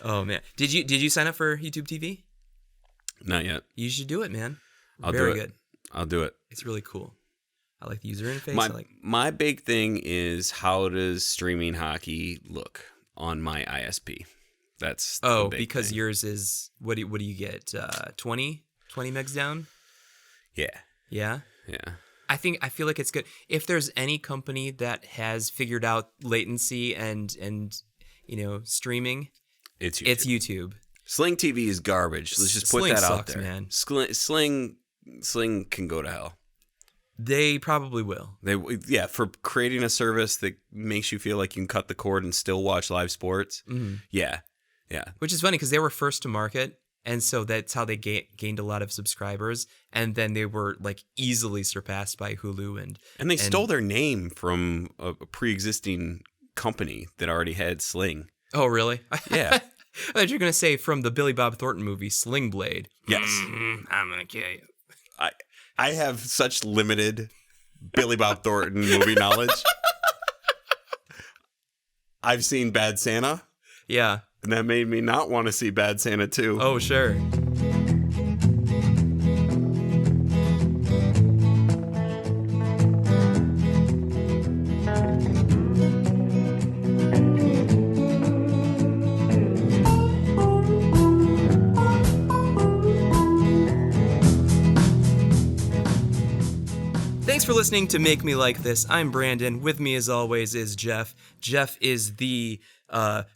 Oh man, did you sign up for YouTube TV? Not yet. You should do it, man. I'll Very do it. good. I'll do it. It's really cool. I like the user interface. My big thing is, how does streaming hockey look on my ISP? That's the big because thing. yours is what do you get? 20 megs down? Yeah. Yeah. Yeah. I feel like it's good. If there's any company that has figured out latency and streaming, It's YouTube. It's YouTube. Sling TV is garbage. Let's just put Sling that out sucks, there. man. Sling can go to hell. They probably will. For creating a service that makes you feel like you can cut the cord and still watch live sports. Mm-hmm. Yeah. Which is funny because they were first to market, and so that's how they gained a lot of subscribers, and then they were like easily surpassed by Hulu and they stole their name from a pre-existing company that already had Sling. Oh, really? Yeah. I thought you were going to say from the Billy Bob Thornton movie, Sling Blade. Yes. I'm going to kill you. I have such limited Billy Bob Thornton movie knowledge. I've seen Bad Santa. Yeah. And that made me not want to see Bad Santa 2. Oh, sure. Thanks for listening to Make Me Like This. I'm Brandon. With me, as always, is Jeff. Jeff is the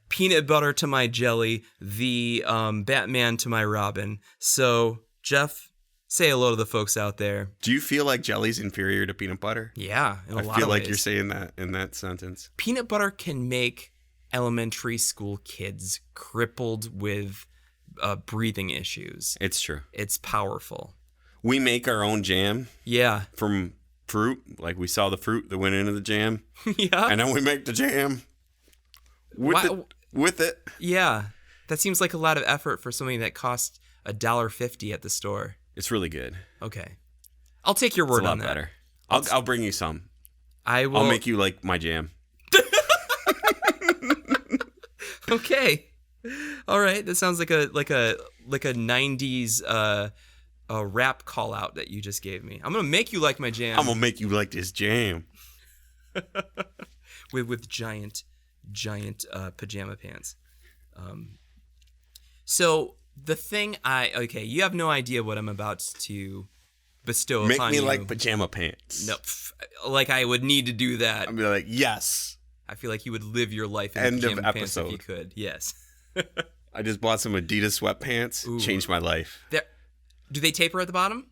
peanut butter to my jelly, the Batman to my Robin. So, Jeff, say hello to the folks out there. Do you feel like jelly's inferior to peanut butter? Yeah, in a lot of ways. I feel like you're saying that in that sentence. Peanut butter can make elementary school kids crippled with breathing issues. It's true. It's powerful. We make our own jam. Yeah. From fruit. Like, we saw the fruit that went into the jam. Yeah. And then we make the jam with it. Yeah. That seems like a lot of effort for something that costs $1.50 at the store. It's really good. Okay. I'll take your word on that. Better. I'll bring you some. I will. I'll make you like my jam. Okay. All right. That sounds like a 90s a rap call out that you just gave me. I'm gonna make you like my jam. I'm gonna make you like this jam. with giant pajama pants. So the thing you have no idea what I'm about to bestow make upon me you. like pajama pants. No, like I would need to do that. I'd be like, yes. I feel like you would live your life in End pajama of pants episode. if you could. Yes. I just bought some Adidas sweatpants. Ooh. Changed my life. Do they taper at the bottom?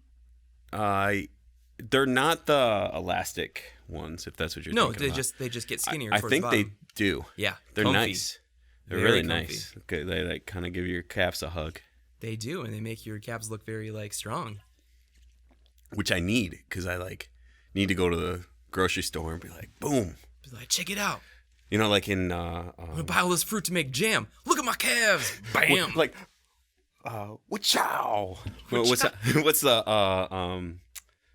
They're not the elastic ones, if that's what you're thinking about. they just get skinnier. I towards think the they bottom. do. Yeah, they're comfy. nice. They're Very really comfy. nice. Okay, they like kind of give your calves a hug, They do, and they make your calves look very strong. which I need because I need to go to the grocery store and be like, boom. Be like, check it out. You know, like in I'm gonna buy all this fruit to make jam. Look at my calves. Bam. Wachow. What's the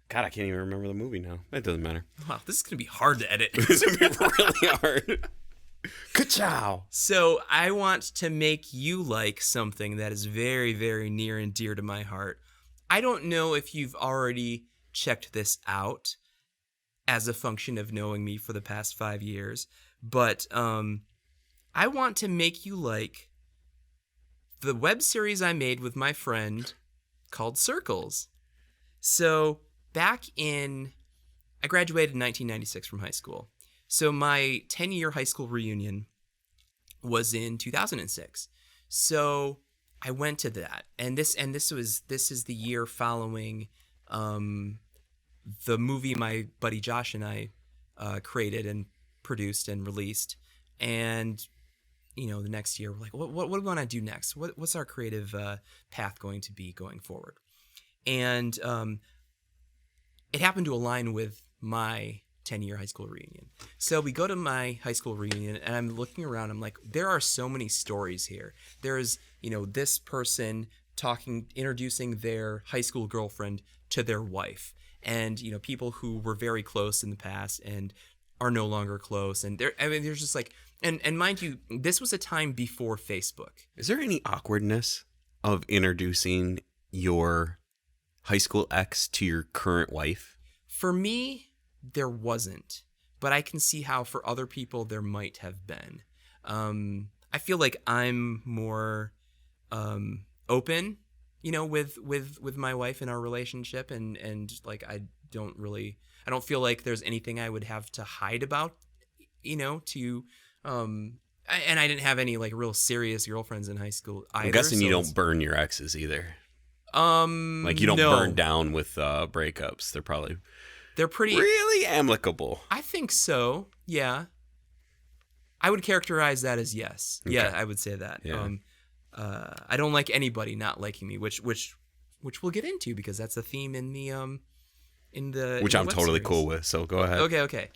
God, I can't even remember the movie now. That doesn't matter. Wow, this is gonna be hard to edit. This is gonna be really hard. Ka-chow. So I want to make you like something that is very, very near and dear to my heart. I don't know if you've already checked this out as a function of knowing me for the past 5 years, but I want to make you like the web series I made with my friend called Circles. So I graduated in 1996 from high school. So my 10-year high school reunion was in 2006. So I went to that, and this is the year following the movie my buddy Josh and I created and produced and released. And the next year we're like, what do we want to do next? What's our creative path going to be going forward? And it happened to align with my 10-year high school reunion. So we go to my high school reunion, and I'm looking around. I'm like, there are so many stories here. There's, this person introducing their high school girlfriend to their wife, and people who were very close in the past and are no longer close. And there's just And mind you, this was a time before Facebook. Is there any awkwardness of introducing your high school ex to your current wife? For me, there wasn't, but I can see how for other people there might have been. I feel like I'm more open, with my wife in our relationship, and like I don't feel like there's anything I would have to hide about, to and I didn't have any like real serious girlfriends in high school either. I'm guessing you so don't burn your exes either. Like you don't no. burn down with breakups. They're pretty really amicable. I think so. Yeah. I would characterize that as yes. Okay. Yeah, I would say that. Yeah. I don't like anybody not liking me, which we'll get into because that's a theme in the which I'm totally cool with. So go ahead. Okay.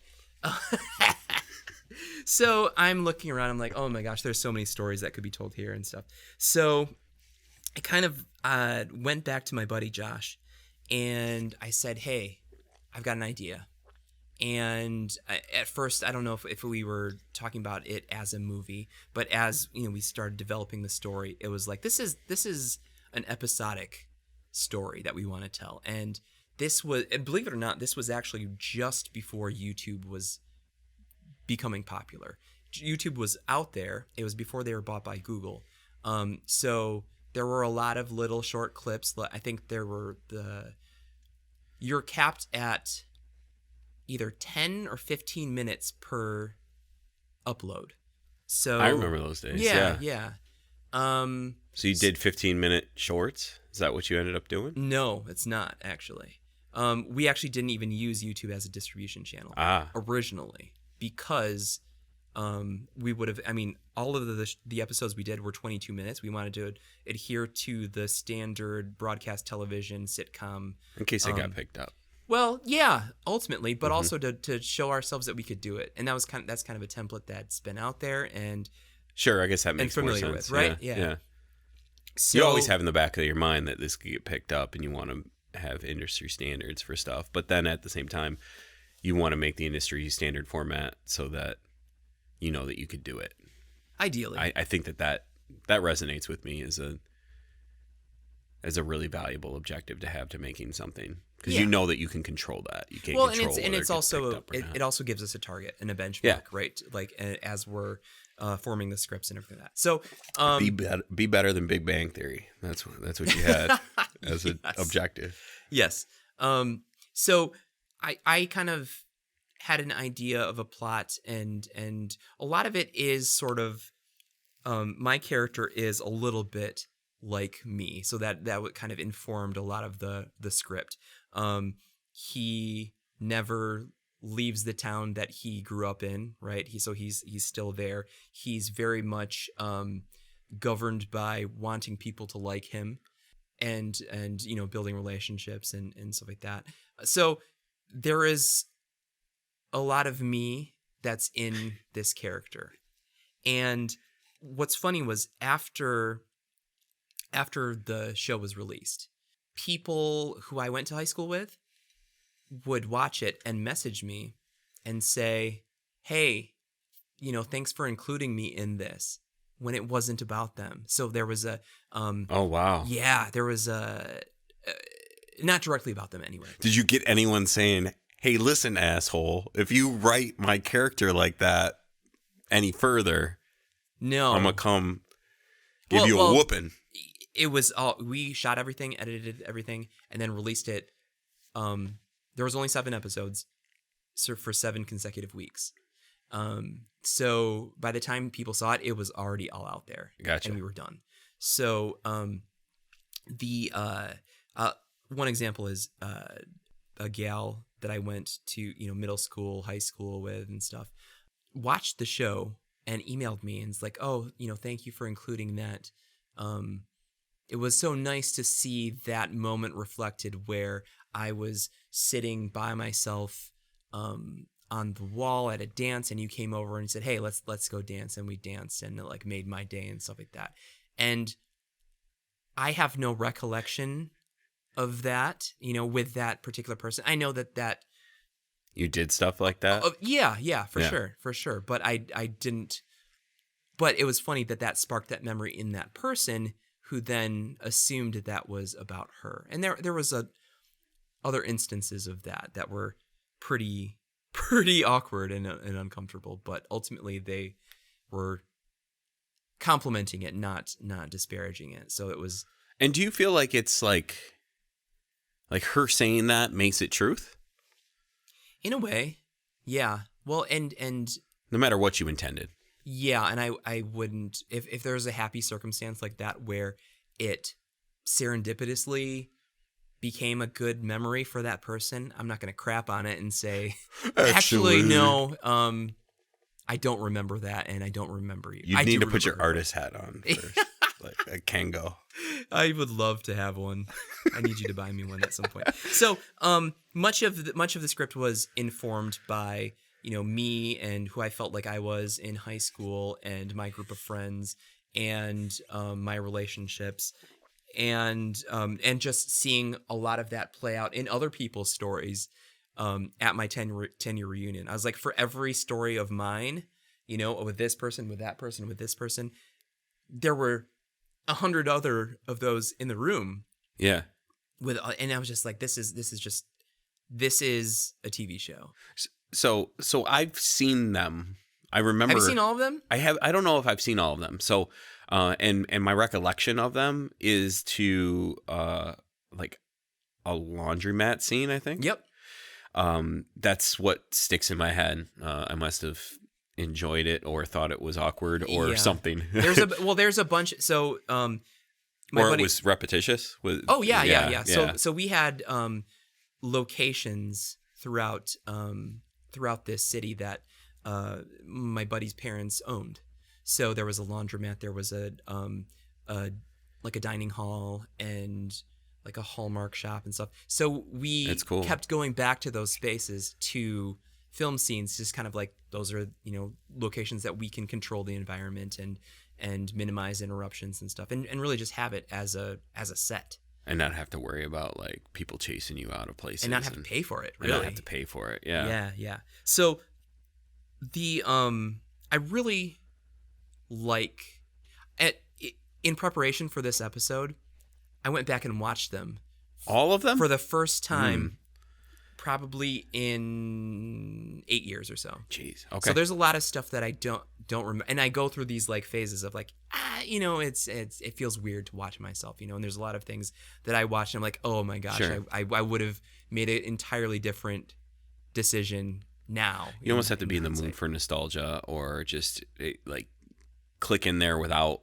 So I'm looking around. I'm like, oh my gosh, there's so many stories that could be told here and stuff. So I kind of went back to my buddy Josh, and I said, hey, I've got an idea. And at first, I don't know if we were talking about it as a movie, but as we started developing the story, it was like this is an episodic story that we want to tell. And this was, believe it or not, this was actually just before YouTube was becoming popular. YouTube was out there. It was before they were bought by Google. So there were a lot of little short clips. I think you're capped at either 10 or 15 minutes per upload. So I remember those days. Yeah. So you did 15-minute shorts? Is that what you ended up doing? No, it's not actually. We actually didn't even use YouTube as a distribution channel originally because we would have. I mean, all of the episodes we did were 22 minutes. We wanted to adhere to the standard broadcast television sitcom. In case it got picked up. Well, yeah, ultimately, but also to show ourselves that we could do it, and that's kind of a template that's been out there and sure, I guess that makes more sense, with, right? Yeah. So, you always have in the back of your mind that this could get picked up, and you want to have industry standards for stuff, but then at the same time, you want to make the industry standard format so that you know that you could do it. Ideally, I think that resonates with me as a really valuable objective to have to making something. Because you know that you can control that. You can't control and it's also it also gives us a target and a benchmark, right? Like as we're forming the scripts and everything like that. So be better than Big Bang Theory. That's what you had as an objective. Yes. So I kind of had an idea of a plot, and a lot of it is sort of my character is a little bit like me, so that kind of informed a lot of the script. He never leaves the town that he grew up in, right? He's still there. He's very much governed by wanting people to like him, and building relationships and stuff like that. So there is a lot of me that's in this character. And what's funny was after the show was released, people who I went to high school with would watch it and message me and say, hey, thanks for including me in this, when it wasn't about them. So there was a oh wow. Yeah, there was a not directly about them anyway. Did you get anyone saying, hey, listen, asshole, if you write my character like that any further, no, I'm gonna come give you a whooping? It was all, we shot everything, edited everything, and then released it. There was only 7 episodes, so for 7 consecutive weeks. So by the time people saw it, it was already all out there. Gotcha. And we were done. So the one example is a gal that I went to middle school, high school with and stuff, watched the show and emailed me and was like, oh, thank you for including that. It was so nice to see that moment reflected where I was sitting by myself on the wall at a dance, and you came over and said, hey, let's go dance, and we danced, and it like made my day and stuff like that. And I have no recollection of that, with that particular person. I know that you did stuff like that. Yeah, for sure. But I didn't but it was funny that sparked that memory in that person who then assumed that was about her. And there was other instances of that were pretty awkward and uncomfortable, but ultimately they were complimenting it, not disparaging it. So it was. And do you feel like it's like her saying that makes it truth? In a way, yeah. Well, and no matter what you intended. Yeah, and I wouldn't, if there was a happy circumstance like that where it serendipitously became a good memory for that person, I'm not going to crap on it and say, actually no, I don't remember that, and I don't remember you. You need to put your artist hat on first, like a Kango. I would love to have one. I need you to buy me one at some point. So, much of the script was informed by me and who I felt like I was in high school and my group of friends and my relationships and just seeing a lot of that play out in other people's stories at my 10-year reunion. I was like, for every story of mine, with this person, with that person, with this person, there were 100 other of those in the room. Yeah. And I was just like, this is a TV show. So I've seen them. I remember. Have you seen all of them? I have. I don't know if I've seen all of them. So, and my recollection of them is to like a laundromat scene, I think. Yep. That's what sticks in my head. I must have enjoyed it or thought it was awkward or something. There's a bunch. So, or it was repetitious. Yeah. So we had locations throughout this city that my buddy's parents owned. So there was a laundromat, there was a dining hall and like a Hallmark shop and stuff. So we kept going back to those spaces to film scenes, just kind of like those are, locations that we can control the environment and minimize interruptions and stuff and really just have it as a set. And not have to worry about like people chasing you out of places. And not have to pay for it, really. And not have to pay for it, yeah. Yeah. So the I really like in preparation for this episode, I went back and watched them. All of them? For the first time probably in 8 years or so. Jeez. Okay. So there's a lot of stuff that I don't remember, and I go through these like phases of like it feels weird to watch myself, and there's a lot of things that I watch and I'm like, oh my gosh, sure. I would have made an entirely different decision now. You almost have to be in the mood for nostalgia or just like click in there without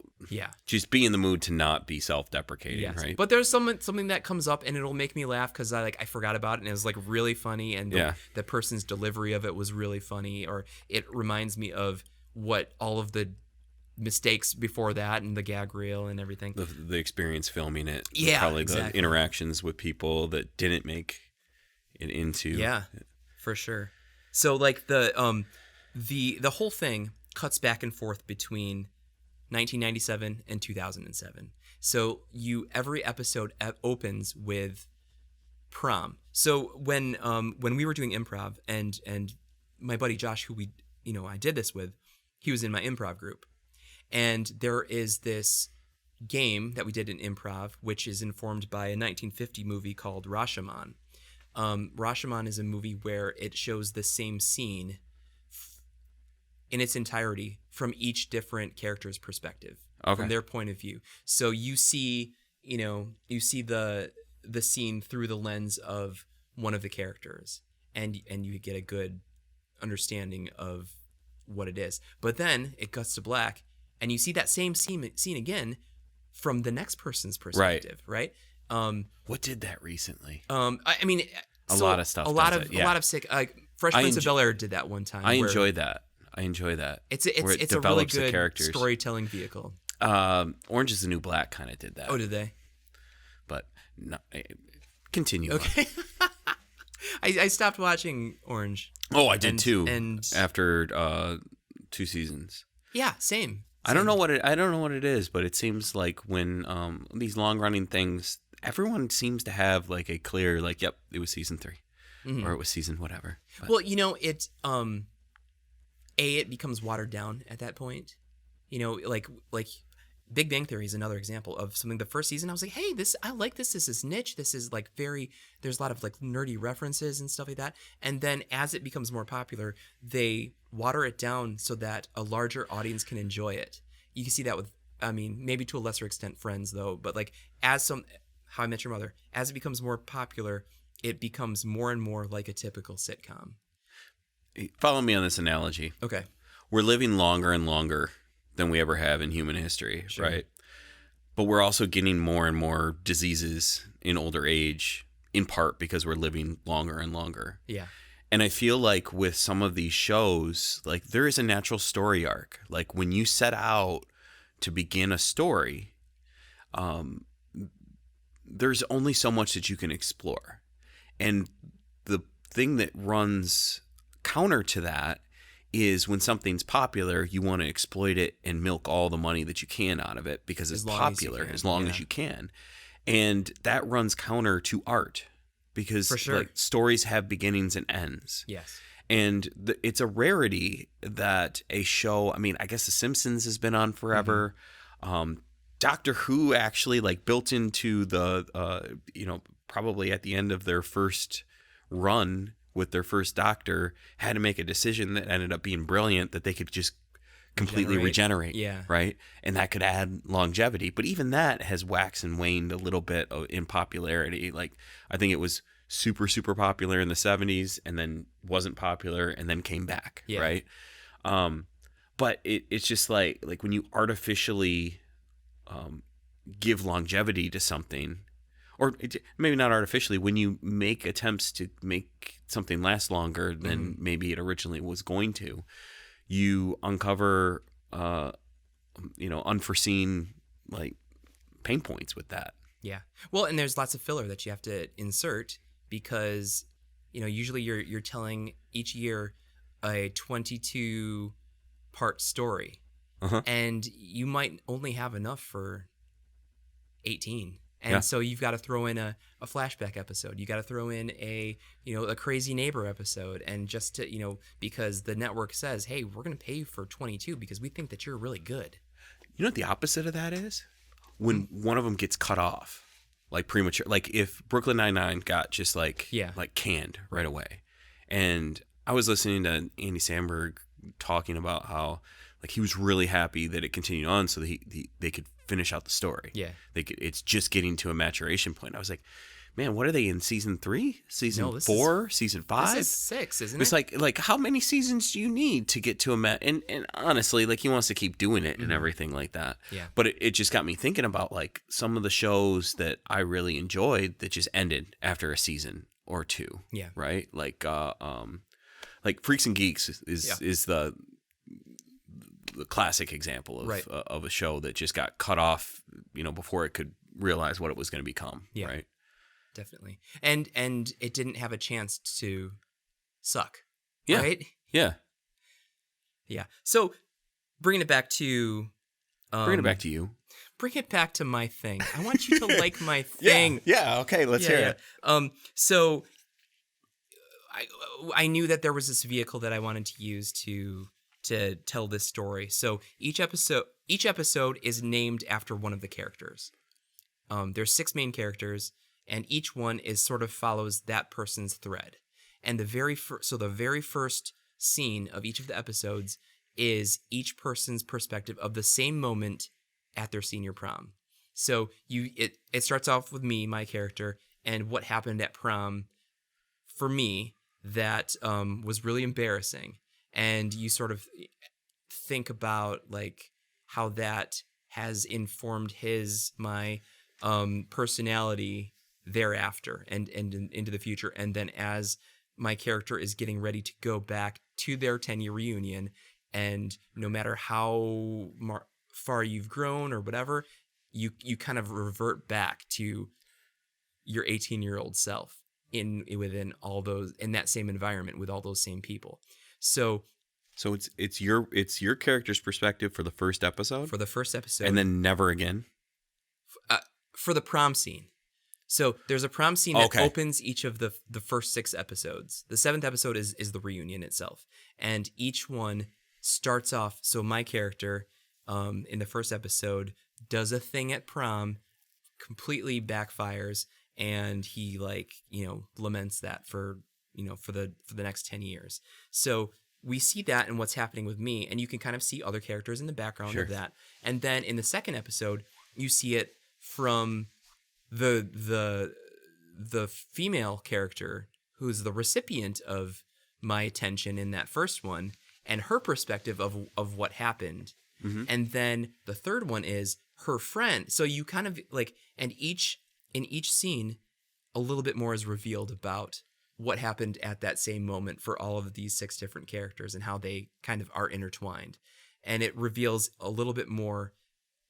just be in the mood to not be self-deprecating, right? But there's something that comes up and it'll make me laugh because I forgot about it and it was like really funny and the person's delivery of it was really funny, or it reminds me of what all of the mistakes before that and the gag reel and everything. The experience filming it. Yeah, probably exactly. The interactions with people that didn't make it into. Yeah, for sure. So like the whole thing cuts back and forth between 1997 and 2007. So every episode opens with prom. So when we were doing improv and my buddy Josh, who I did this with, he was in my improv group. And there is this game that we did in improv, which is informed by a 1950 movie called Rashomon. Rashomon is a movie where it shows the same scene in its entirety from each different character's perspective, from their point of view. So you see the scene through the lens of one of the characters, and you get a good understanding of what it is. But then it cuts to black, and you see that same scene again from the next person's perspective, right? What did that recently? I mean, a lot of stuff. A lot of sick. Fresh Prince of Bel-Air did that one time. I enjoy that. It's a really good storytelling vehicle. Orange is the New Black kind of did that. Oh, did they? But no, continue. Okay. I stopped watching Orange. Oh, I did too. And after 2 seasons. Yeah, same. I don't know what it is, but it seems like when these long running things, everyone seems to have like a clear like, yep, it was season 3, or it was season whatever. But. Well, it becomes watered down at that point. You know, like Big Bang Theory is another example of something. The first season, I was like, hey, I like this. This is niche. This is like there's a lot of like nerdy references and stuff like that. And then as it becomes more popular, they water it down so that a larger audience can enjoy it. You can see that with, I mean, maybe to a lesser extent, Friends though, but like How I Met Your Mother, as it becomes more popular, it becomes more and more like a typical sitcom. Follow me on this analogy. Okay. We're living longer and longer than we ever have in human history, Sure. right? But we're also getting more and more diseases in older age, in part because we're living longer and longer. Yeah. And I feel like with some of these shows, like there is a natural story arc. Like when you set out to begin a story, there's only so much that you can explore. And the thing that runs counter to that is when something's popular, you want to exploit it and milk all the money that you can out of it because it's popular as long as you can. And that runs counter to art because For sure. like stories have beginnings and ends. Yes. And it's a rarity that a show, I mean, I guess The Simpsons has been on forever. Doctor Who actually like built into the, probably at the end of their first run with their first Doctor, had to make a decision that ended up being brilliant that they could just completely regenerate. Yeah. Right. And that could add longevity. But even that has waxed and waned a little bit in popularity. Like I think it was super, super popular in the 70s and then wasn't popular and then came back. Yeah. Right. But it's just like when you artificially give longevity to something, or maybe not artificially, when you make attempts to make something last longer than maybe it originally was going to, you uncover, unforeseen like pain points with that. Yeah. Well, and there's lots of filler that you have to insert because, usually you're telling each year a 22 part story, and you might only have enough for 18. And so you've got to throw in a flashback episode. You got to throw in a crazy neighbor episode, and just to, because the network says, hey, we're going to pay you for 22 because we think that you're really good. You know what the opposite of that is? When one of them gets cut off, like premature, like if Brooklyn Nine-Nine got just like canned right away. And I was listening to Andy Samberg talking about how like he was really happy that it continued on so that they could finish out the story. Yeah. It's just getting to a maturation point. I was like, man, what are they in season 3? Season 4? Season 5? This is 6, isn't it? It's like how many seasons do you need to get to and honestly, like he wants to keep doing it and everything like that. Yeah. But it just got me thinking about like some of the shows that I really enjoyed that just ended after a season or two. Yeah. Right? Like Freaks and Geeks is the classic example of a show that just got cut off, before it could realize what it was going to become. Yeah, right. Definitely. And it didn't have a chance to suck. Yeah. Right. Yeah. Yeah. So bringing it back to you. Bring it back to my thing. I want you to like my thing. Yeah. Okay. Let's hear it. So I knew that there was this vehicle that I wanted to use to tell this story. So each episode is named after one of the characters. There's 6 main characters, and each one is sort of follows that person's thread. And the very first scene of each of the episodes is each person's perspective of the same moment at their senior prom. So it starts off with me, my character, and what happened at prom for me that was really embarrassing. And you sort of think about like how that has informed my personality thereafter and into the future. And then as my character is getting ready to go back to their 10-year reunion, and no matter how far you've grown or whatever, you kind of revert back to your 18-year-old self within all those, in that same environment with all those same people. So it's your character's perspective for the first episode? For the first episode. And then never again? For the prom scene. So there's a prom scene that opens each of the first 6 episodes. The 7th episode is the reunion itself. And each one starts off, so my character in the first episode does a thing at prom, completely backfires, and he laments that for the next 10 years. So we see that in what's happening with me, and you can kind of see other characters in the background Sure. of that. And then in the second episode, you see it from the female character who's the recipient of my attention in that first one, and her perspective of what happened. Mm-hmm. And then the third one is her friend. So you kind of and in each scene, a little bit more is revealed about what happened at that same moment for all of these 6 different characters and how they kind of are intertwined. And it reveals a little bit more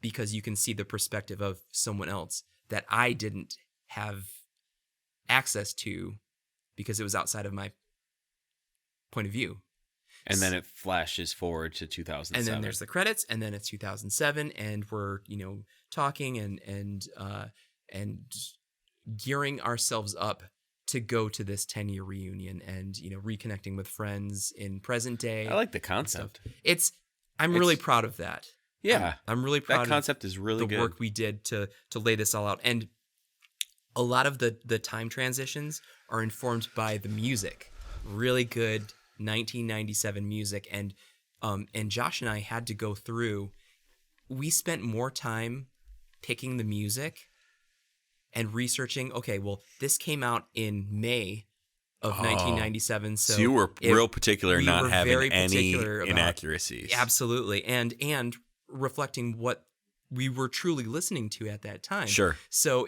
because you can see the perspective of someone else that I didn't have access to because it was outside of my point of view. And then it flashes forward to 2007. And then there's the credits, and then it's 2007, and we're talking and gearing ourselves up to go to this 10-year reunion and reconnecting with friends in present day. I like the concept. I'm really proud of that. Yeah, I'm really proud. That concept is really the good. work we did to lay this all out, and a lot of the time transitions are informed by the music. Really good 1997 music, and Josh and I had to go through. We spent more time picking the music and researching. Okay, well, this came out in May of 1997, so you were real particular, not having any particular inaccuracies. Absolutely, and reflecting what we were truly listening to at that time. Sure. So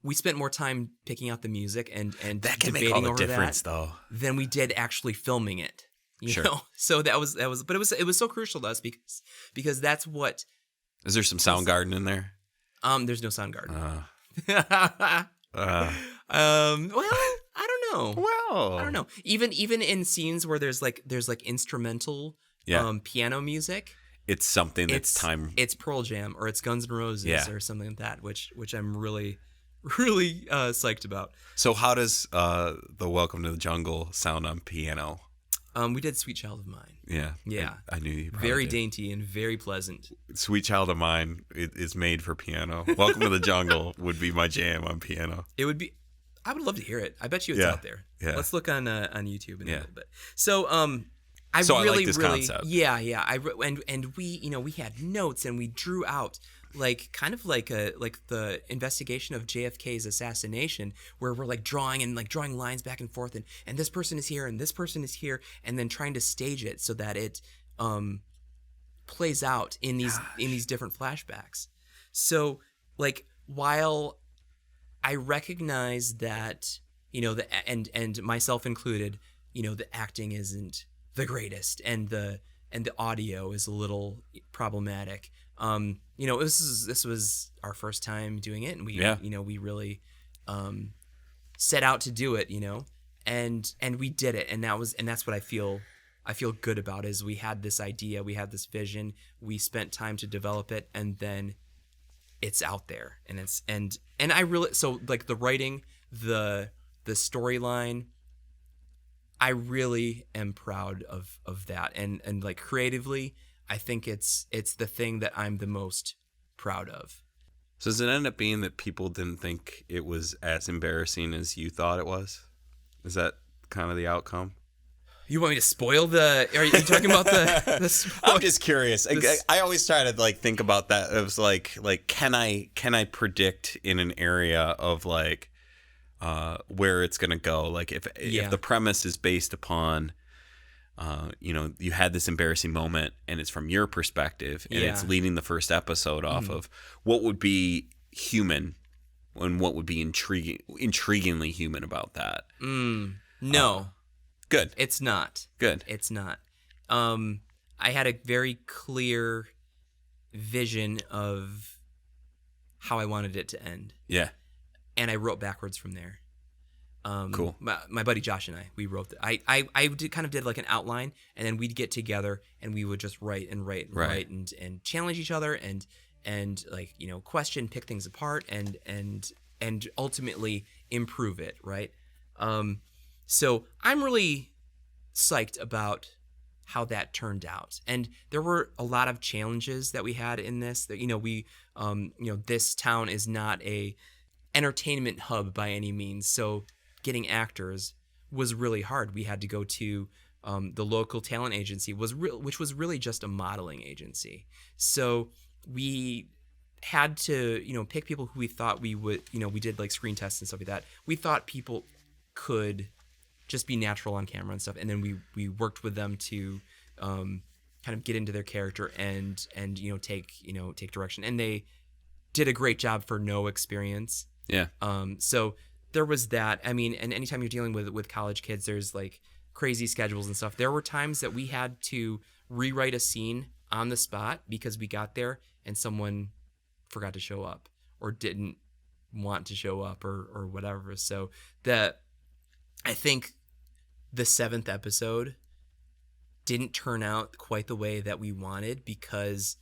we spent more time picking out the music and that can debating make all the over difference, that though, than we did actually filming it. You know? So that was, but it was so crucial to us because that's what. Is there some Soundgarden in there? There's no Soundgarden. Well, I don't know. Well, I don't know. Even in scenes where there's instrumental piano music, it's something that's time. It's Pearl Jam or it's Guns N' Roses or something like that, which I'm really psyched about. So how does the Welcome to the Jungle sound on piano? We did Sweet Child of Mine. Yeah. I knew you probably very did. dainty and very pleasant. Sweet Child of Mine is made for piano. Welcome to the Jungle would be my jam on piano. It would be. I would love to hear it. I bet you it's out there. Yeah. Let's look on YouTube in a little bit. So I like this concept. Yeah. And we had notes and we drew out kind of like the investigation of JFK's assassination, where we're drawing lines back and forth, and this person is here and this person is here, and then trying to stage it so that it plays out in these different flashbacks. So while I recognize that and myself included, the acting isn't the greatest and the audio is a little problematic. This was our first time doing it, and we really set out to do it, and we did it, and that's what I feel good about, is we had this idea, we had this vision, we spent time to develop it, and then it's out there, and I really, so the writing, the storyline, I really am proud of that, and creatively, I think it's the thing that I'm the most proud of. So does it end up being that people didn't think it was as embarrassing as you thought it was? Is that kind of the outcome? You want me to spoil the? Are you talking about the? I'm just curious. I always try to think about that. It was can I predict in an area of where it's gonna go? If the premise is based upon. You had this embarrassing moment and it's from your perspective and it's leading the first episode off of what would be human and what would be intriguingly human about that. No. Good. It's not. Good. It's not. I had a very clear vision of how I wanted it to end. Yeah. And I wrote backwards from there. Cool. My buddy Josh and I wrote that. I kind of did an outline, and then we'd get together and we would just write and challenge each other and question, pick things apart and ultimately improve it. Right. So I'm really psyched about how that turned out. And there were a lot of challenges that we had in this. That this town is not a entertainment hub by any means, so getting actors was really hard. We had to go to the local talent agency, which was really just a modeling agency. So we had to pick people who we thought we would. We did like screen tests and stuff like that. We thought people could just be natural on camera and stuff, and then we worked with them to kind of get into their character and take direction, and they did a great job for no experience. Yeah. So there was that. I mean, and anytime you're dealing with college kids, there's like crazy schedules and stuff. There were times that we had to rewrite a scene on the spot because we got there and someone forgot to show up or didn't want to show up or whatever. So I think the 7th episode didn't turn out quite the way that we wanted because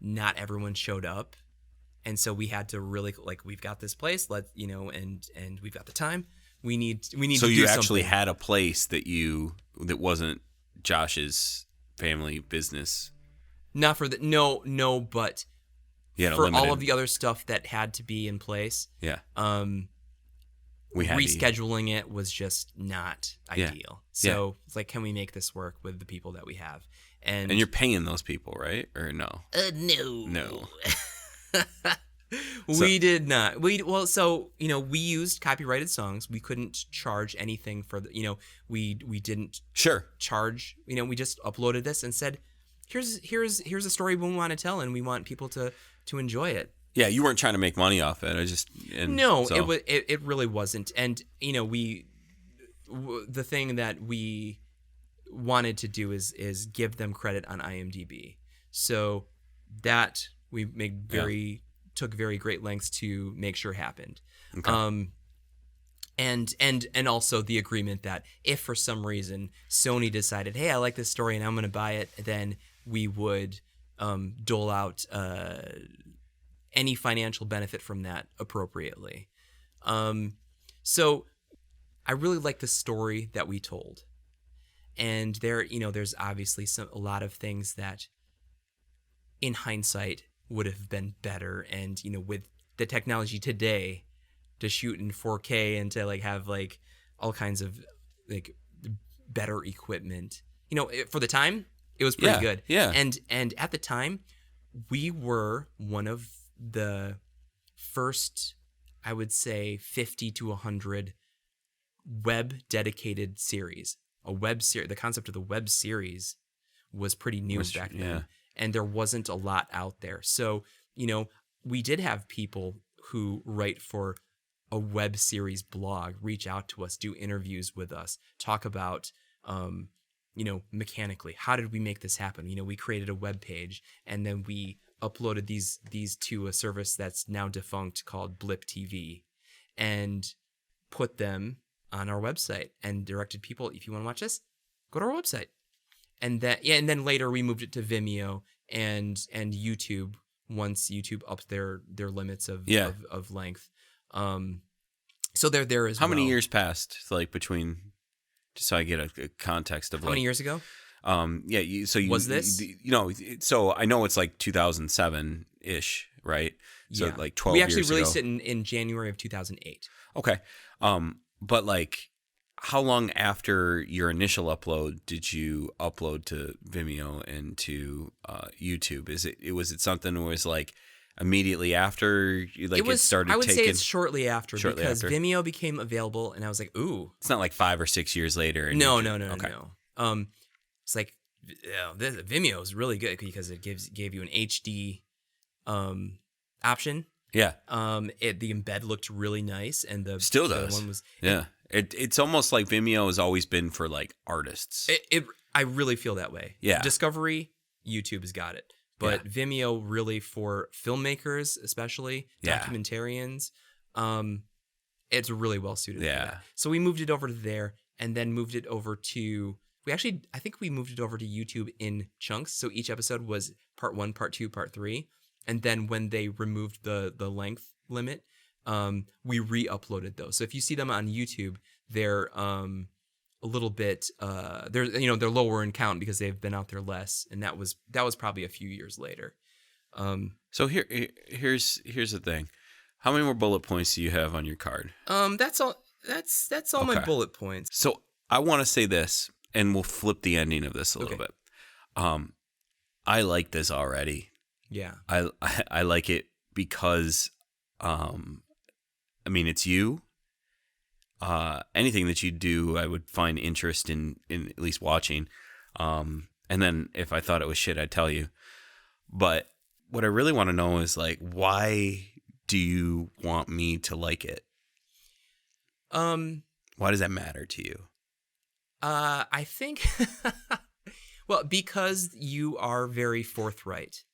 not everyone showed up. And so we had to really we've got this place, and we've got the time. We need So to do you actually something. had a place that wasn't Josh's family business. Not for the no, but You had for a limited, all of the other stuff that had to be in place. Yeah. We had rescheduling it was just not ideal. Yeah. So it's like, can we make this work with the people that we have? And you're paying those people, right? Or no? No. No. We did not. We used copyrighted songs. We couldn't charge anything for we didn't Sure. charge. We just uploaded this and said, here's a story we want to tell, and we want people to enjoy it. Yeah, you weren't trying to make money off it. It really wasn't. And the thing that we wanted to do is give them credit on IMDb. So that we took very great lengths to make sure happened. Okay. And also the agreement that if for some reason Sony decided, hey, I like this story and I'm going to buy it, then we would dole out any financial benefit from that appropriately. So I really like the story that we told. And there's obviously a lot of things that in hindsight would have been better. And, with the technology today to shoot in 4K and to have all kinds of better equipment, for the time, it was pretty good. Yeah. And at the time, we were one of the first, I would say, 50 to 100 web dedicated series. The concept of the web series was pretty new back then. Yeah. And there wasn't a lot out there. So, we did have people who write for a web series blog reach out to us, do interviews with us, talk about, mechanically, how did we make this happen? We created a web page and then we uploaded these to a service that's now defunct called Blip TV and put them on our website and directed people, if you want to watch this, go to our website. And then later we moved it to Vimeo and YouTube once YouTube upped their limits of length. So they're there as well. How many years passed between, just so I get a context of how many years ago? Was this? So I know it's 2007 ish, right? So Yeah. 12 years ago. We actually ago. released it in January of 2008. Okay. But how long after your initial upload did you upload to Vimeo and to YouTube? Was it something that was immediately after it started? I would say taking, it's shortly after because after. Vimeo became available, and I was like, ooh. It's not 5 or 6 years later. And No. Okay. It's Vimeo is really good because it gave you an HD option. Yeah. The embed looked really nice, and the Still the does. one was It's almost like Vimeo has always been for artists. I really feel that way. Yeah. Discovery, YouTube has got it, but Vimeo really for filmmakers, especially documentarians. It's really well suited. Yeah. For that. So we moved it over to there, and then moved it over to. I think we moved it over to YouTube in chunks. So each episode was part 1, part 2, part 3. And then when they removed the length limit, we re-uploaded those. So if you see them on YouTube, they're a little bit they're lower in count because they've been out there less, and that was probably a few years later. So here's the thing. How many more bullet points do you have on your card? That's all. That's all my Okay. bullet points. So I want to say this, and we'll flip the ending of this a little Okay. bit. I like this already. Yeah. I like it because, I mean, it's you. Anything that you do, I would find interest in at least watching. And then if I thought it was shit, I'd tell you. But what I really want to know is like, why do you want me to like it? Why does that matter to you? I think, well, because you are very forthright,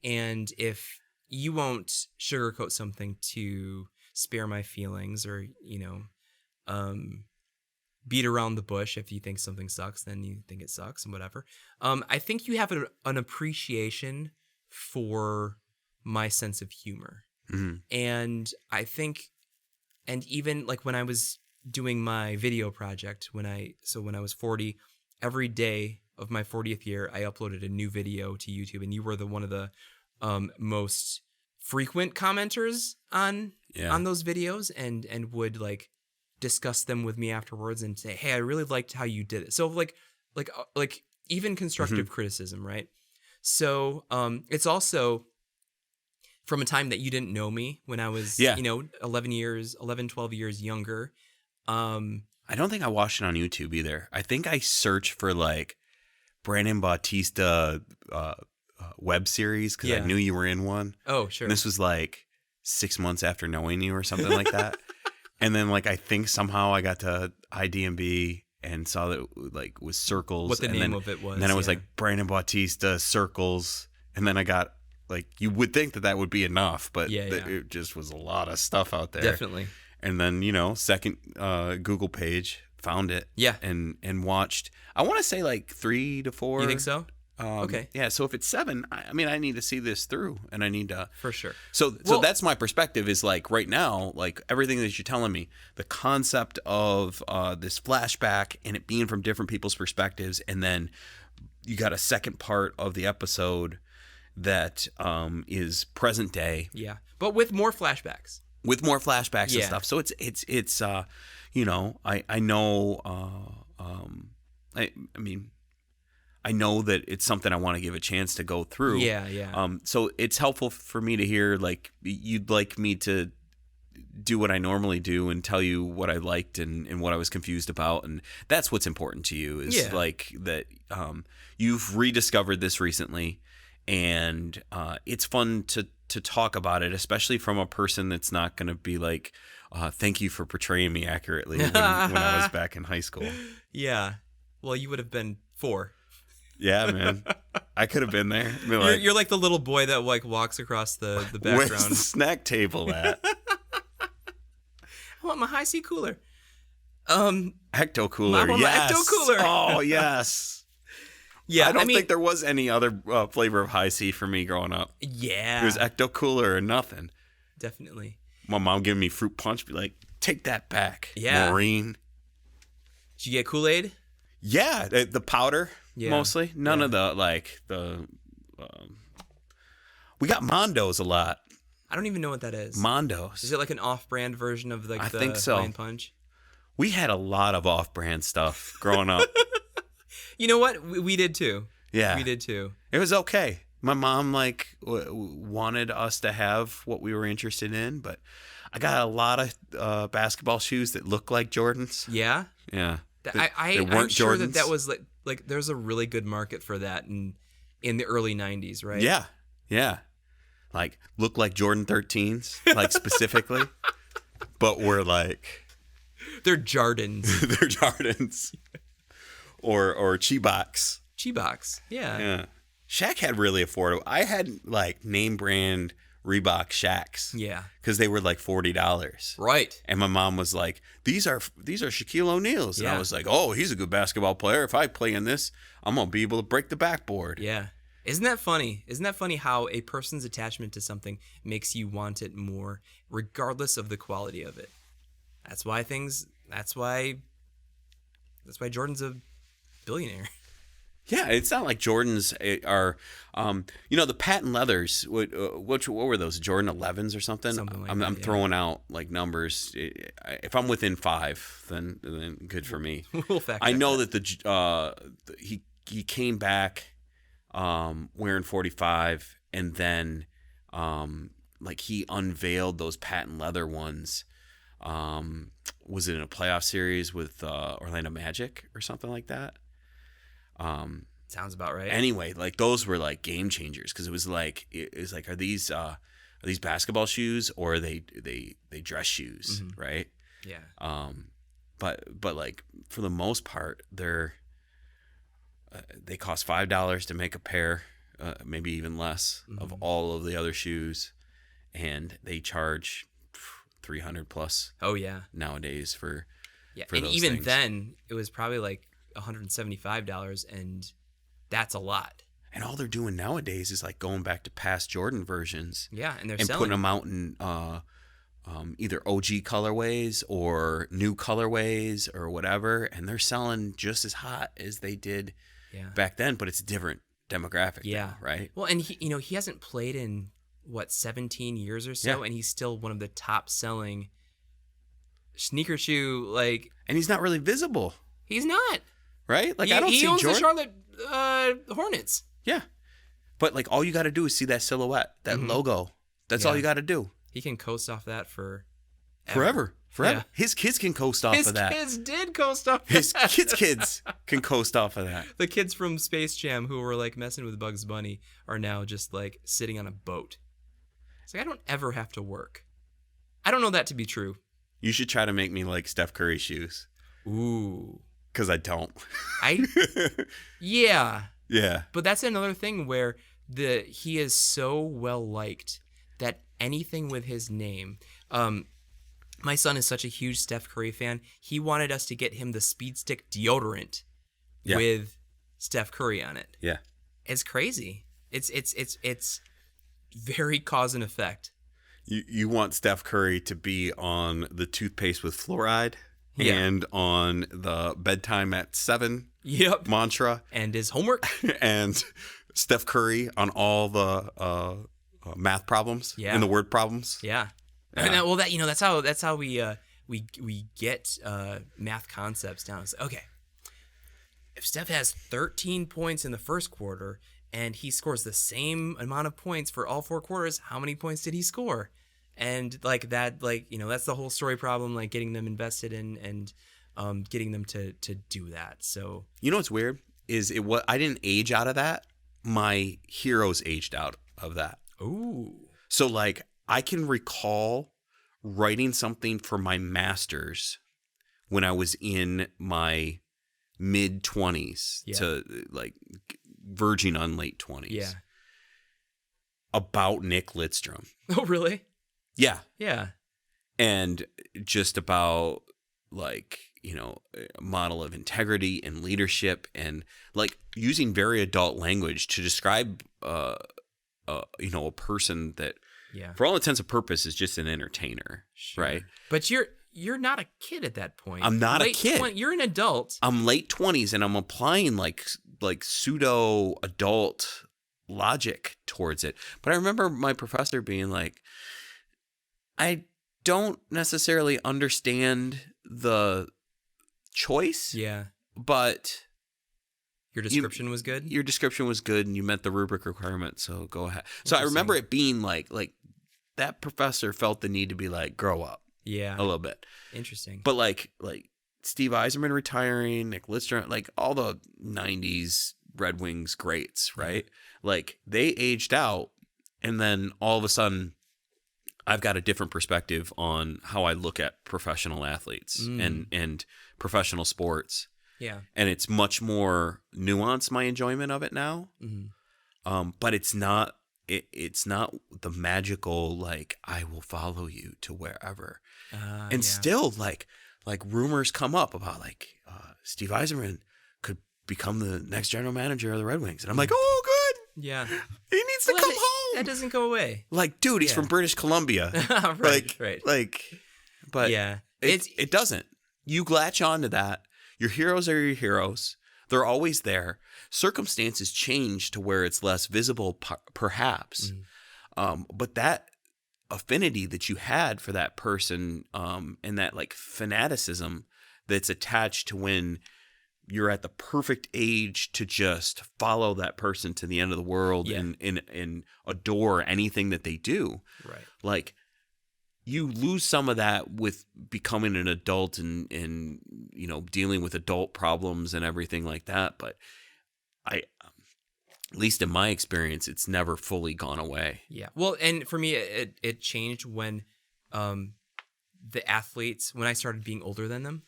and if you won't sugarcoat something to spare my feelings, or beat around the bush. If you think something sucks, then you think it sucks and whatever. I think you have an appreciation for my sense of humor. Mm-hmm. And I think, and even like when I was doing my video project, when I was 40, every day of my 40th year, I uploaded a new video to YouTube, and you were one of the most frequent commenters on those videos, and would like discuss them with me afterwards and say, hey, I really liked how you did it. So like even constructive criticism, right? So it's also from a time that you didn't know me, when I was 11, 12 years younger. I don't think I watched it on YouTube either. I think I searched for like Brandon Bautista web series because I knew you were in one. Oh, sure. And this was like 6 months after knowing you or something like that. And then like I think somehow I got to IDMB and saw that it like was Circles. What the name of it was. And then it was like Brandon Bautista Circles. And then I got like, you would think that would be enough, but it just was a lot of stuff out there. Definitely. And then, second Google page, found it. Yeah. And watched, I want to say like 3 to 4. You think so? Okay. Yeah, so if it's 7, I mean, I need to see this through, and I need to... For sure. So that's my perspective, is like right now, like everything that you're telling me, the concept of this flashback and it being from different people's perspectives, and then you got a second part of the episode that is present day. Yeah, but with more flashbacks. With more flashbacks and stuff. So it's I know, I mean... I know that it's something I want to give a chance to go through. Yeah. So it's helpful for me to hear, like, you'd like me to do what I normally do and tell you what I liked and what I was confused about. And that's what's important to you, is like that you've rediscovered this recently, and it's fun to talk about it, especially from a person that's not going to be like, thank you for portraying me accurately when I was back in high school. Yeah. Well, you would have been 4. Yeah, man. I could have been there. You're like the little boy that like walks across the background. Where's the snack table at? I want my high C cooler. Ecto cooler. I want my Ecto cooler. Oh, yes. Yeah, I don't think there was any other flavor of high C for me growing up. Yeah. It was Ecto cooler or nothing. Definitely. My mom giving me fruit punch, be like, take that back, Maureen. Did you get Kool-Aid? Yeah, the powder. Yeah. Mostly. None of the, like, we got Mondos a lot. I don't even know what that is. Mondos. Is it like an off-brand version of like I the think so. Hawaiian Punch? We had a lot of off-brand stuff growing up. You know what? We did too. Yeah. We did too. It was okay. My mom, like, wanted us to have what we were interested in, but I got a lot of basketball shoes that look like Jordans. Yeah? Yeah. I'm sure that was like there's a really good market for that in the early 90s, right? Yeah. Yeah. Like, look like Jordan 13s, like, specifically. But we're like... They're Jardins. They're Jardins. Or Chibox. Chibox, yeah. Yeah. Shaq had really affordable. I had, like, name brand Reebok Shaqs. Yeah. Because they were like $40. Right. And my mom was like, these are Shaquille O'Neal's. And I was like, oh, he's a good basketball player. If I play in this, I'm going to be able to break the backboard. Yeah. Isn't that funny? Isn't that funny how a person's attachment to something makes you want it more, regardless of the quality of it? That's why That's why Jordan's a billionaire. Yeah, it's not like Jordans are, the patent leathers. What were those? Jordan 11s or something? Something like I'm that, throwing out like numbers. If I'm within 5, then good for me. We'll fact I check know that. that he came back wearing 45, and then like he unveiled those patent leather ones. Was it in a playoff series with Orlando Magic or something like that? Sounds about right. Anyway, like those were like game changers, because it was like are these basketball shoes, or are they dress shoes, right? Yeah. But like for the most part, they cost $5 to make a pair, maybe even less, of all of the other shoes, and they charge $300 plus. Oh yeah. Nowadays for and those even things. then it was probably like $175, and that's a lot. And all they're doing nowadays is like going back to past Jordan versions. Yeah, and they're and selling putting them out in either OG colorways or new colorways or whatever, and they're selling just as hot as they did back then, but it's a different demographic now, right? Well, and he hasn't played in 17 years or so, and he's still one of the top selling sneaker shoe, like, and he's not really visible. He's not. Right? Like, I don't see he owns Jordan. the Charlotte Hornets. Yeah. But like all you got to do is see that silhouette, that logo. That's all you got to do. He can coast off that Forever. Yeah. His kids can coast off of that. His kids did coast off His that. kids can coast off of that. The kids from Space Jam who were like messing with Bugs Bunny are now just like sitting on a boat. It's like, I don't ever have to work. I don't know that to be true. You should try to make me like Steph Curry shoes. Ooh. Because I don't. Yeah. Yeah. But that's another thing where he is so well liked that anything with his name. My son is such a huge Steph Curry fan. He wanted us to get him the Speed Stick deodorant with Steph Curry on it. Yeah. It's crazy. It's very cause and effect. You want Steph Curry to be on the toothpaste with fluoride and on the bedtime at 7 mantra. And his homework. And Steph Curry on all the math problems and the word problems. Yeah. Well, that's how we get math concepts down. It's like, okay, if Steph has 13 points in the first quarter and he scores the same amount of points for all 4 quarters, how many points did he score? And like that, that's the whole story problem, like getting them invested in and getting them to do that. So what's weird is I didn't age out of that. My heroes aged out of that. Ooh. So like I can recall writing something for my master's when I was in my mid 20s to like verging on late 20s. Yeah. About Nick Lidstrom. Oh, really? Yeah. Yeah. And just about like, a model of integrity and leadership, and like using very adult language to describe, a person that, for all intents and purposes, is just an entertainer, right? But you're not a kid at that point. I'm not a kid. You're an adult. I'm late 20s, and I'm applying like pseudo adult logic towards it. But I remember my professor being like, I don't necessarily understand the choice. Yeah. But your description was good? Your description was good, and you met the rubric requirement, so go ahead. So I remember it being like that professor felt the need to be like, grow up. Yeah. A little bit. Interesting. But like Steve Yzerman retiring, Nick Lidstrom, like all the 90s Red Wings greats, right? Like they aged out, and then all of a sudden I've got a different perspective on how I look at professional athletes and professional sports. Yeah. And it's much more nuanced, my enjoyment of it now. Mm-hmm. But it's not the magical, like, I will follow you to wherever. And still like rumors come up about like Steve Yzerman could become the next general manager of the Red Wings. And I'm like, oh, good. Yeah. He needs to come home. That doesn't go away. Like, dude, he's from British Columbia. Right. Like, but yeah, it doesn't. You latch on to that. Your heroes are your heroes. They're always there. Circumstances change to where it's less visible, perhaps. But that affinity that you had for that person, and that like fanaticism that's attached to when you're at the perfect age to just follow that person to the end of the world and adore anything that they do. Right. Like, you lose some of that with becoming an adult and you know, dealing with adult problems and everything like that. But at least in my experience, it's never fully gone away. Yeah. Well, and for me, it changed when the athletes, when I started being older than them.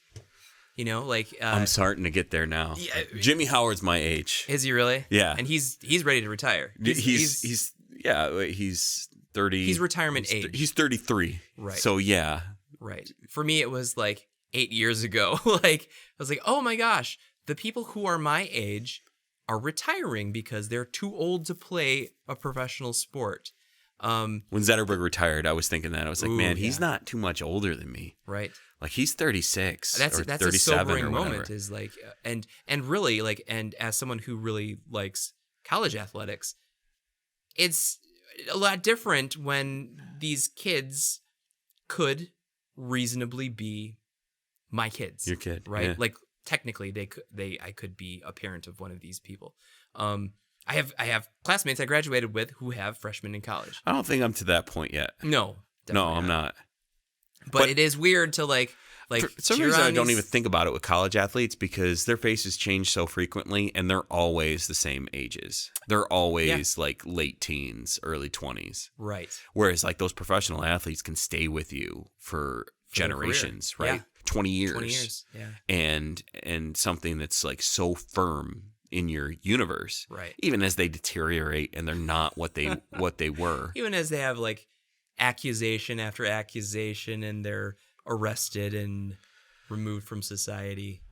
You know, like I'm starting to get there now. Yeah, Jimmy Howard's my age. Is he really? Yeah. And he's ready to retire. He's 30. He's retirement age. He's 33. Right. So yeah. Right. For me, it was like 8 years ago. Like, I was like, oh my gosh, the people who are my age are retiring because they're too old to play a professional sport. When Zetterberg retired, I was thinking that. I was like, man, he's not too much older than me. Right. Like, he's 36 that's or a 37 sobering or whatever. moment. Is like, and really, like, and as someone who really likes college athletics, it's a lot different when these kids could reasonably be my kids. Your kid, right? yeah. Like, technically, I could be a parent of one of these people. I have classmates I graduated with who have freshmen in college. I don't think I'm to that point yet. No, I'm not. But it is weird to like for some reason I don't even think about it with college athletes because their faces change so frequently and they're always the same ages. They're always like late teens, early 20s. Right. Whereas like those professional athletes can stay with you for generations, right? Yeah. 20 years. 20 years. Yeah. And something that's like so firm in your universe. Right. Even as they deteriorate and they're not what they were. Even as they have like accusation after accusation and they're arrested and removed from society.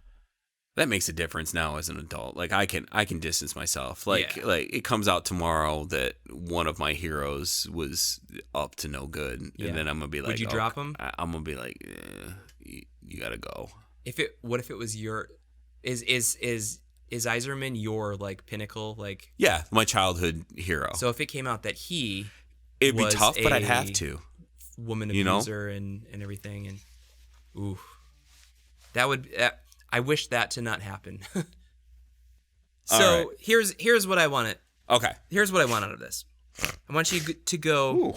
That makes a difference now as an adult. Like I can distance myself. Like it comes out tomorrow that one of my heroes was up to no good, and then I'm gonna be like, would you drop him? I'm gonna be like, you gotta go. What if it was your is Iserman your like pinnacle, like? Yeah, my childhood hero. So if it came out that it'd be tough, but I'd have to. Woman abuser and everything, and ooh, that would. I wish that to not happen. So right. Here's what I wanted. Okay. Here's what I want out of this. I want you to go. Ooh.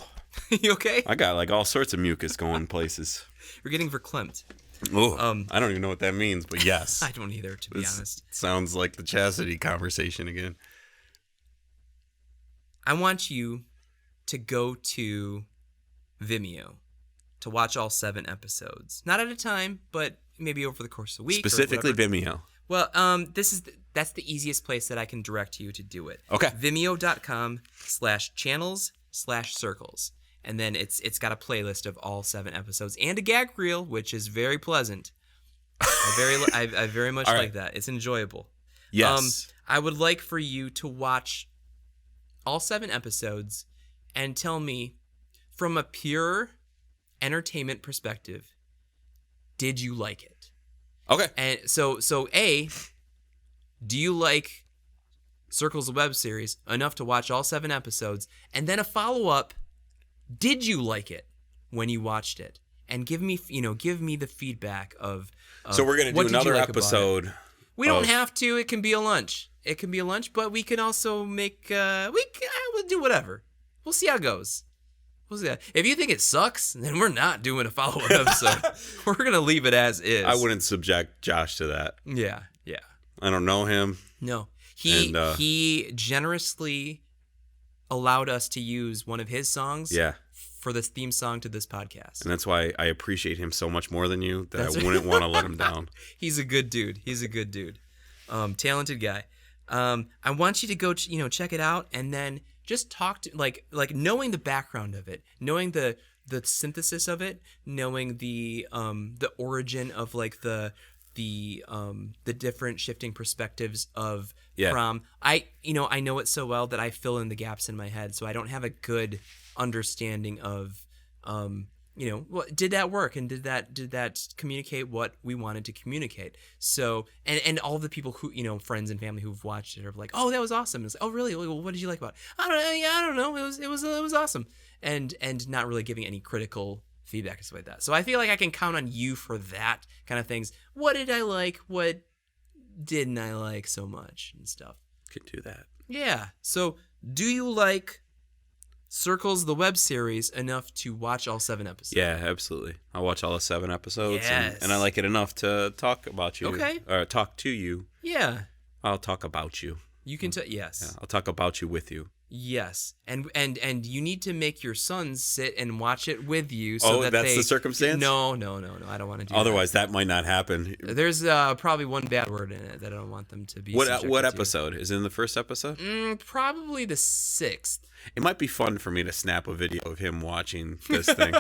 You okay? I got like all sorts of mucus going places. You're getting verklempt. Oh, I don't even know what that means, but yes. I don't either, to be honest. Sounds like the chastity conversation again. I want you to go to Vimeo to watch all 7 episodes. Not at a time, but maybe over the course of a week. Specifically Vimeo. Well, that's the easiest place that I can direct you to do it. Okay. Vimeo.com/channels/circles. And then it's got a playlist of all 7 episodes and a gag reel, which is very pleasant. I very much like that. It's enjoyable. Yes. I would like for you to watch all 7 episodes and tell me, from a pure entertainment perspective, did you like it? Okay. And so A, do you like Circles of Web series enough to watch all 7 episodes? And then a follow-up, did you like it when you watched it? And give me the feedback of so we're going to do another episode. We don't have to. It can be a lunch. But we can also make we'll do whatever. We'll see how it goes. If you think it sucks, then we're not doing a follow-up episode. We're going to leave it as is. I wouldn't subject Josh to that. Yeah. I don't know him. No. He generously allowed us to use one of his songs for the theme song to this podcast. And that's why I appreciate him so much more than you, that I wouldn't want to let him down. He's a good dude. Talented guy. I want you to go check it out, and then just talk to like knowing the background of it, knowing the synthesis of it, knowing the origin of like the different shifting perspectives of prom. I know it so well that I fill in the gaps in my head, so I don't have a good understanding of did that work, and did that communicate what we wanted to communicate? So, and all the people who, friends and family who've watched it are like, oh, that was awesome. It's like, oh, really? Well, what did you like about it? I don't know. Yeah, I don't know. It was awesome. And not really giving any critical feedback and stuff like that. So I feel like I can count on you for that kind of things. What did I like? What didn't I like so much and stuff? Could do that. Yeah. So do you like Circles, the web series, enough to watch all 7 episodes? Yeah, absolutely. I'll watch all the 7 episodes, Yes. and I like it enough to talk about you. Okay. Or talk to you. Yeah. I'll talk about you. You can yes. Yeah, I'll talk about you with you. Yes. And you need to make your sons sit and watch it with you so that that's the circumstance? No. I don't want to do Otherwise, that might not happen. that. There's probably one bad word in it that I don't want them to be What subjected episode? Is it in the first episode? to. Probably the 6th. It might be fun for me to snap a video of him watching this thing.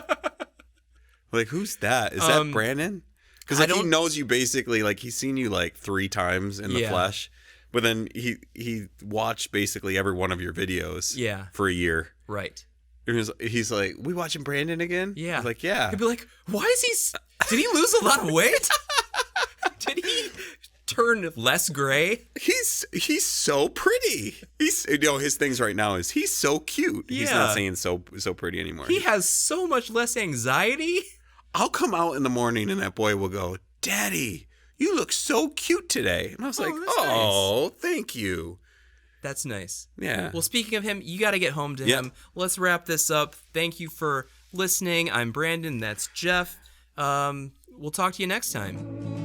Like, who's that? Is that Brandon? Because he knows you basically, like, he's seen you like 3 times in the flesh, but then he watched basically every one of your videos for a year. Right. And he's like, we watching Brandon again? Yeah. He's like, yeah. He'd be like, why is did he lose a lot of weight? Did he turn less gray? He's so pretty. His things right now is he's so cute. He's not saying so pretty anymore. He has so much less anxiety. I'll come out in the morning and that boy will go, Daddy, you look so cute today. And I was like, oh, nice. Thank you. That's nice. Yeah. Well, speaking of him, you got to get home to him. Let's wrap this up. Thank you for listening. I'm Brandon. That's Jeff. We'll talk to you next time.